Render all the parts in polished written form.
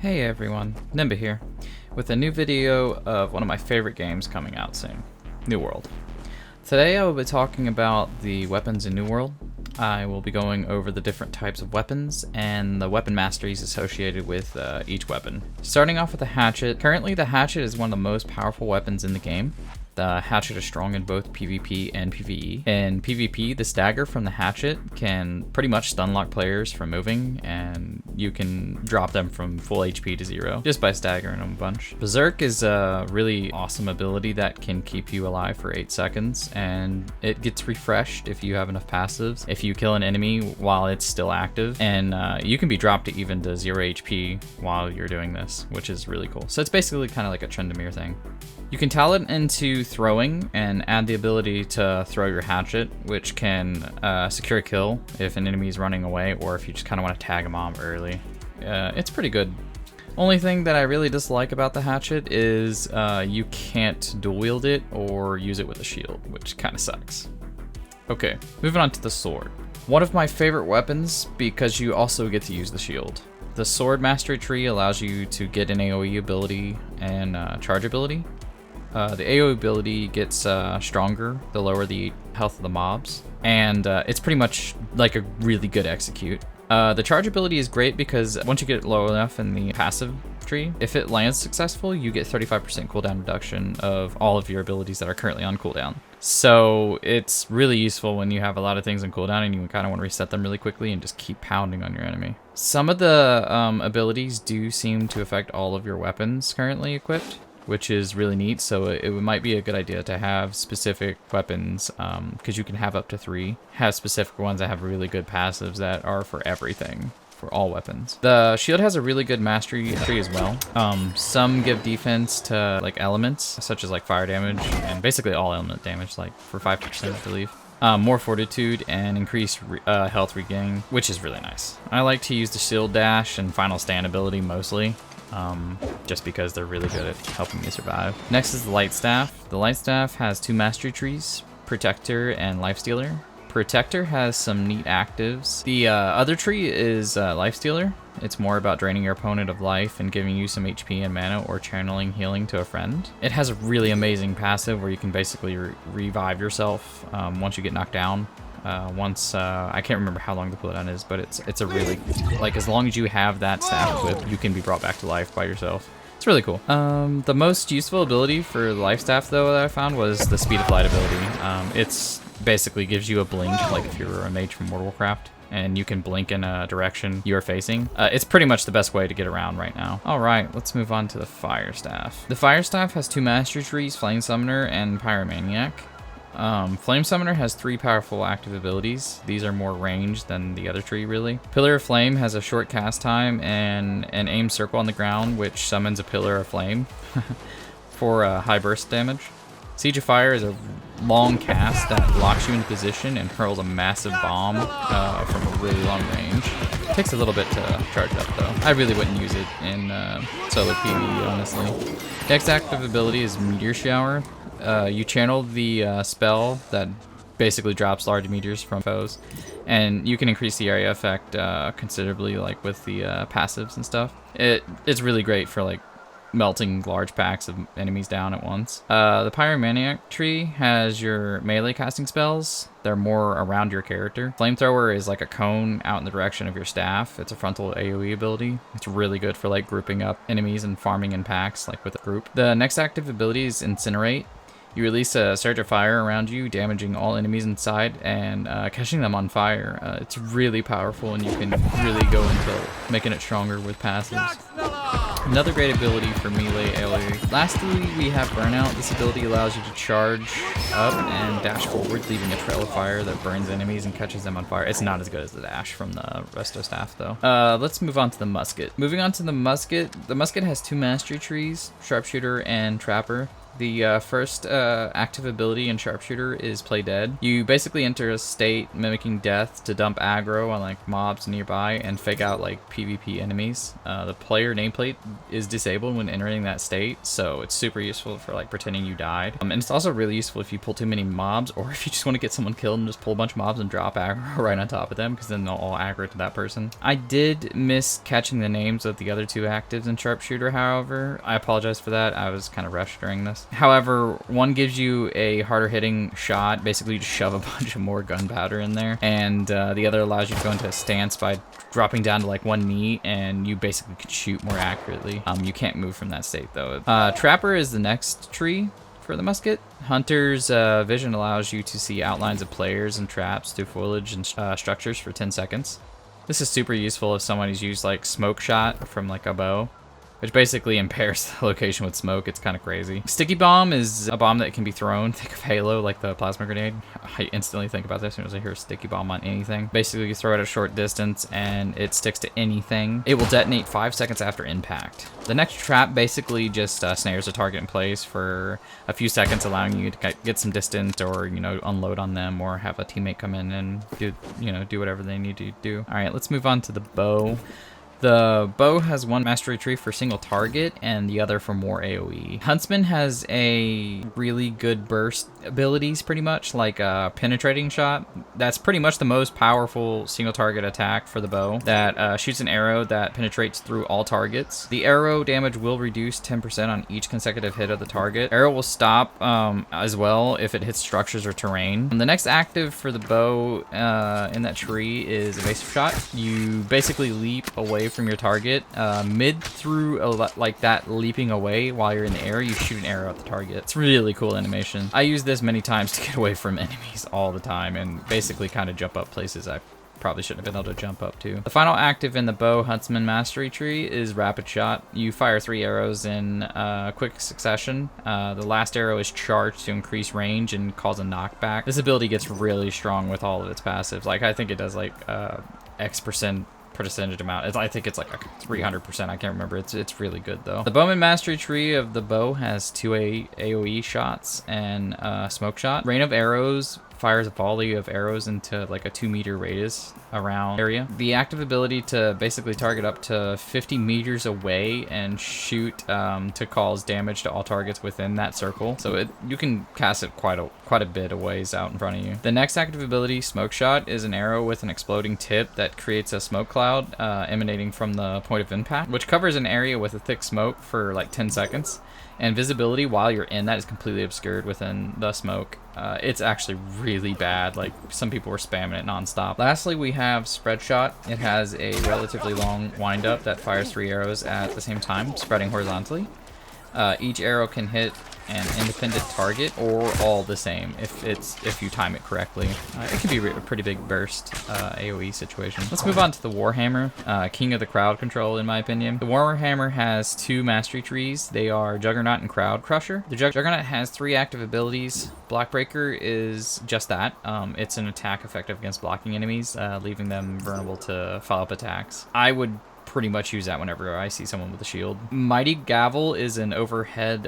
Hey everyone, Nimba here, with a new video of one of my favorite games coming out soon, New World. Today I will be talking about the weapons in New World. I will be going over the different types of weapons and the weapon masteries associated with each weapon. Starting off with the Hatchet. Currently the Hatchet is one of the most powerful weapons in the game. The Hatchet is strong in both PvP and PvE. In PvP, the stagger from the Hatchet can pretty much stun lock players from moving, and you can drop them from full HP to 0 just by staggering them a bunch. Berserk is a really awesome ability that can keep you alive for 8 seconds, and it gets refreshed if you have enough passives. If you kill an enemy while it's still active, and you can be dropped to even to 0 HP while you're doing this, which is really cool. So it's basically kind of like a Trendemir thing. You can talent into throwing and add the ability to throw your Hatchet, which can secure a kill if an enemy is running away or if you just kind of want to tag them on early. It's pretty good. Only thing that I really dislike about the Hatchet is you can't dual wield it or use it with a shield, which kind of sucks. Okay, moving on to the sword. One of my favorite weapons because you also get to use the shield. The sword mastery tree allows you to get an AoE ability and charge ability. The AoE ability gets stronger the lower the health of the mobs, and it's pretty much like a really good execute. The charge ability is great because once you get it low enough in the passive tree, if it lands successful, you get 35% cooldown reduction of all of your abilities that are currently on cooldown. So it's really useful when you have a lot of things on cooldown and you kind of want to reset them really quickly and just keep pounding on your enemy. Some of the abilities do seem to affect all of your weapons currently equipped, which is really neat. So it might be a good idea to have specific weapons, because you can have up to 3. Have specific ones that have really good passives that are for everything, for all weapons. The shield has a really good mastery tree as well. Some give defense to like elements, such as like fire damage, and basically all element damage, like for 5% I believe. More fortitude and increased health regain, which is really nice. I like to use the shield dash and final stand ability mostly. Just because they're really good at helping me survive. Next is the light staff. The light staff has 2 mastery trees, Protector and Lifestealer. Protector has some neat actives. The other tree is Lifestealer. It's more about draining your opponent of life and giving you some HP and mana or channeling healing to a friend. It has a really amazing passive where you can basically revive yourself once you get knocked down. I can't remember how long the cooldown is, but it's a really, like, as long as you have that staff equipped, you can be brought back to life by yourself. It's really cool. The most useful ability for the life staff though that I found was the speed of flight ability. It's basically gives you a blink, like if you're a mage from World of Warcraft, and you can blink in a direction you're facing. It's pretty much the best way to get around right now. Alright, let's move on to the fire staff. The fire staff has 2 mastery trees, Flame Summoner and Pyromaniac. Flame Summoner has 3 powerful active abilities. These are more ranged than the other tree, really. Pillar of Flame has a short cast time and an aim circle on the ground, which summons a pillar of flame for high burst damage. Siege of Fire is a long cast that locks you into position and hurls a massive bomb from a really long range. It takes a little bit to charge up, though. I really wouldn't use it in solo PvE, honestly. Next active ability is Meteor Shower. You channel the spell that basically drops large meteors from foes, and you can increase the area effect considerably, like with the passives and stuff. It's really great for like melting large packs of enemies down at once. The Pyromaniac tree has your melee casting spells. They're more around your character. Flamethrower is like a cone out in the direction of your staff. It's a frontal AoE ability. It's really good for like grouping up enemies and farming in packs, like with a group. The next active ability is Incinerate. You release a surge of fire around you, damaging all enemies inside and catching them on fire. It's really powerful, and you can really go into making it stronger with passives. Another great ability for melee AoE. Lastly, we have Burnout. This ability allows you to charge up and dash forward, leaving a trail of fire that burns enemies and catches them on fire. It's not as good as the dash from the Resto Staff, though. Let's move on to the Musket. Moving on to the Musket has 2 mastery trees, Sharpshooter and Trapper. The first active ability in Sharpshooter is Play Dead. You basically enter a state mimicking death to dump aggro on like mobs nearby and fake out like PvP enemies. The player nameplate is disabled when entering that state, so it's super useful for like pretending you died. And it's also really useful if you pull too many mobs, or if you just want to get someone killed and just pull a bunch of mobs and drop aggro right on top of them, because then they'll all aggro to that person. I did miss catching the names of the other two actives in Sharpshooter, however. I apologize for that. I was kind of rushed during this. However, one gives you a harder hitting shot. Basically, you just shove a bunch of more gunpowder in there. And the other allows you to go into a stance by dropping down to like one knee, and you basically can shoot more accurately. You can't move from that state though. Trapper is the next tree for the musket. Hunter's vision allows you to see outlines of players and traps through foliage and structures for 10 seconds. This is super useful if somebody's used like smoke shot from like a bow, which basically impairs the location with smoke. It's kind of crazy. Sticky bomb is a bomb that can be thrown. Think of Halo, like the plasma grenade. I instantly think about this as soon as I hear a sticky bomb on anything. Basically, you throw it at a short distance and it sticks to anything. It will detonate 5 seconds after impact. The next trap basically just snares a target in place for a few seconds, allowing you to get some distance, or unload on them, or have a teammate come in and do whatever they need to do. All right, let's move on to the bow. The bow has one mastery tree for single target and the other for more AoE. Huntsman has a really good burst abilities, pretty much like a penetrating shot. That's pretty much the most powerful single target attack for the bow, that shoots an arrow that penetrates through all targets. The arrow damage will reduce 10% on each consecutive hit of the target. Arrow will stop as well if it hits structures or terrain. And the next active for the bow in that tree is evasive shot. You basically leap away from your target. Mid through like that leaping away while you're in the air, you shoot an arrow at the target. It's really cool animation. I use this many times to get away from enemies all the time and basically kind of jump up places I probably shouldn't have been able to jump up to. The final active in the bow huntsman mastery tree is rapid shot. You fire 3 arrows in quick succession. The last arrow is charged to increase range and cause a knockback. This ability gets really strong with all of its passives. Like, I think it does like X percentage amount. I think it's like 300%. I can't remember. It's really good though. The bowman mastery tree of the bow has 2 AoE shots and smoke shot. Rain of arrows fires a volley of arrows into like a 2-meter radius around area. The active ability to basically target up to 50 meters away and shoot to cause damage to all targets within that circle. So you can cast it quite a bit of ways out in front of you. The next active ability, smoke shot, is an arrow with an exploding tip that creates a smoke cloud emanating from the point of impact, which covers an area with a thick smoke for like 10 seconds. And visibility while you're in that is completely obscured within the smoke. It's actually really bad. Like, some people were spamming it nonstop. Lastly, we have spread shot. It has a relatively long windup that fires 3 arrows at the same time, spreading horizontally. Each arrow can hit an independent target or all the same if you time it correctly. It can be a pretty big burst AoE situation. Let's move on to the Warhammer, king of the crowd control in my opinion. The Warhammer has 2 mastery trees. They are Juggernaut and Crowd Crusher. The Juggernaut has 3 active abilities. Blockbreaker is just that. It's an attack effective against blocking enemies, leaving them vulnerable to follow-up attacks. I would pretty much use that whenever I see someone with a shield. Mighty Gavel is an overhead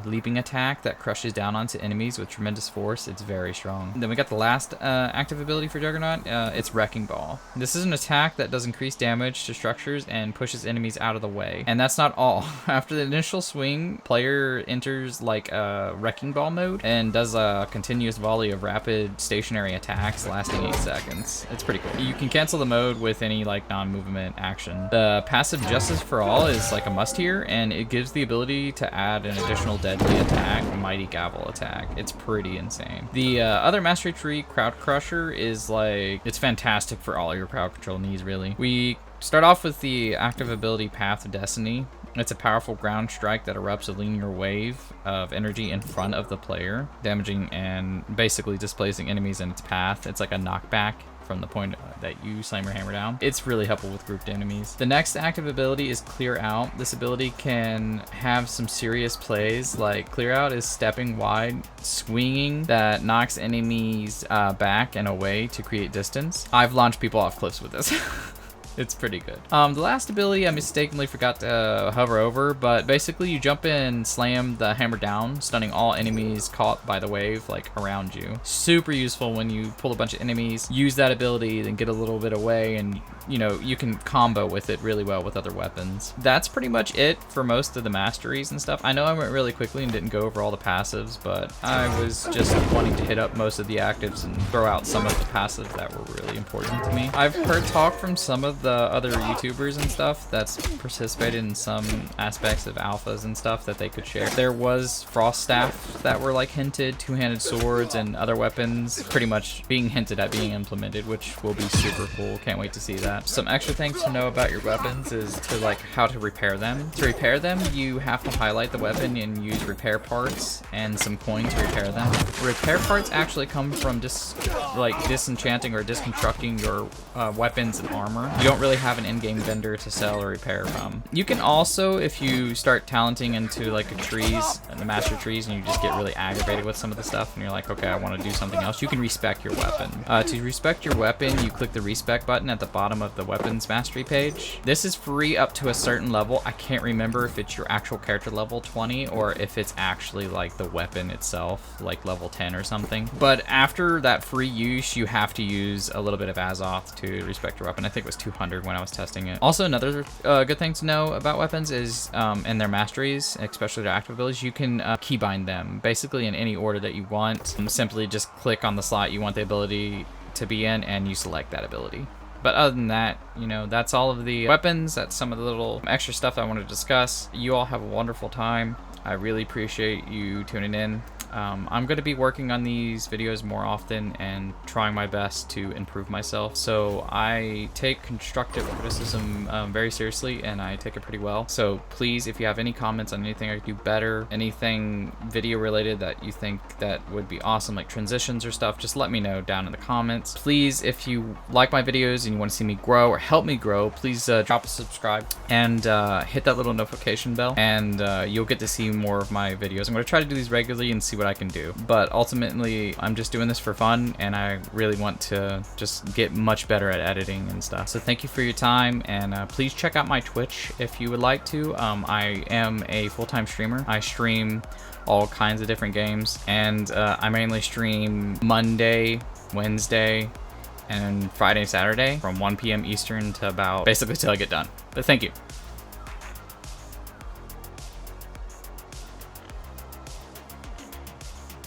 leaping attack that crushes down onto enemies with tremendous force. It's very strong. Then we got the last active ability for Juggernaut. It's Wrecking Ball. This is an attack that does increased damage to structures and pushes enemies out of the way. And that's not all. After the initial swing, player enters like a Wrecking Ball mode and does a continuous volley of rapid stationary attacks lasting 8 seconds. It's pretty cool. You can cancel the mode with any like non-movement action. The passive Justice for All is like a must here, and it gives the ability to add an additional deadly attack, Mighty Gavel attack. It's pretty insane. The other mastery tree, Crowd Crusher, is like, it's fantastic for all your crowd control needs, really. We start off with the active ability Path of Destiny. It's a powerful ground strike that erupts a linear wave of energy in front of the player, damaging and basically displacing enemies in its path. It's like a knockback from the point that you slam your hammer down. It's really helpful with grouped enemies. The next active ability is Clear Out. This ability can have some serious plays, like Clear Out is stepping wide, swinging that knocks enemies back and away to create distance. I've launched people off cliffs with this. It's pretty good. The last ability I mistakenly forgot to hover over, but basically you jump in, slam the hammer down, stunning all enemies caught by the wave, like around you. Super useful when you pull a bunch of enemies, use that ability, then get a little bit away, and you know, you can combo with it really well with other weapons. That's pretty much it for most of the masteries and stuff. I know I went really quickly and didn't go over all the passives, but I was just wanting to hit up most of the actives and throw out some of the passives that were really important to me. I've heard talk from some of the other YouTubers and stuff that's participated in some aspects of alphas and stuff that they could share. There was frost staff that were like hinted, two-handed swords and other weapons pretty much being hinted at being implemented, which will be super cool. Can't wait to see that. Some extra things to know about your weapons is to like how to repair them. To repair them, you have to highlight the weapon and use repair parts and some coin to repair them. Repair parts actually come from disenchanting or disconstructing your weapons and armor. You don't really have an in-game vendor to sell or repair from. You can also, if you start talenting into like the master trees, and you just get really aggravated with some of the stuff and you're like, okay, I want to do something else, you can respec your weapon. To respec your weapon, you click the respec button at the bottom of the weapons mastery page. This is free up to a certain level. I can't remember if it's your actual character level 20 or if it's actually like the weapon itself, like level 10 or something. But after that free use, you have to use a little bit of Azoth to respect your weapon. I think it was 200 when I was testing it. Also, another good thing to know about weapons is and their masteries, especially their active abilities, you can keybind them basically in any order that you want. Simply just click on the slot you want the ability to be in and you select that ability. But other than that, you know, that's all of the weapons. That's some of the little extra stuff I want to discuss. You all have a wonderful time. I really appreciate you tuning in. I'm going to be working on these videos more often and trying my best to improve myself. So I take constructive criticism very seriously, and I take it pretty well. So please, if you have any comments on anything I could do better, anything video related that you think that would be awesome, like transitions or stuff, just let me know down in the comments. Please, if you like my videos and you want to see me grow or help me grow, please drop a subscribe and hit that little notification bell, and you'll get to see more of my videos. I'm going to try to do these regularly and see what I can do, but ultimately I'm just doing this for fun, and I really want to just get much better at editing and stuff. So thank you for your time, and please check out my Twitch if you would like to. I am a full-time streamer. I stream all kinds of different games, and I mainly stream Monday, Wednesday, and Friday, Saturday from 1 p.m. Eastern to about basically till I get done. But thank you.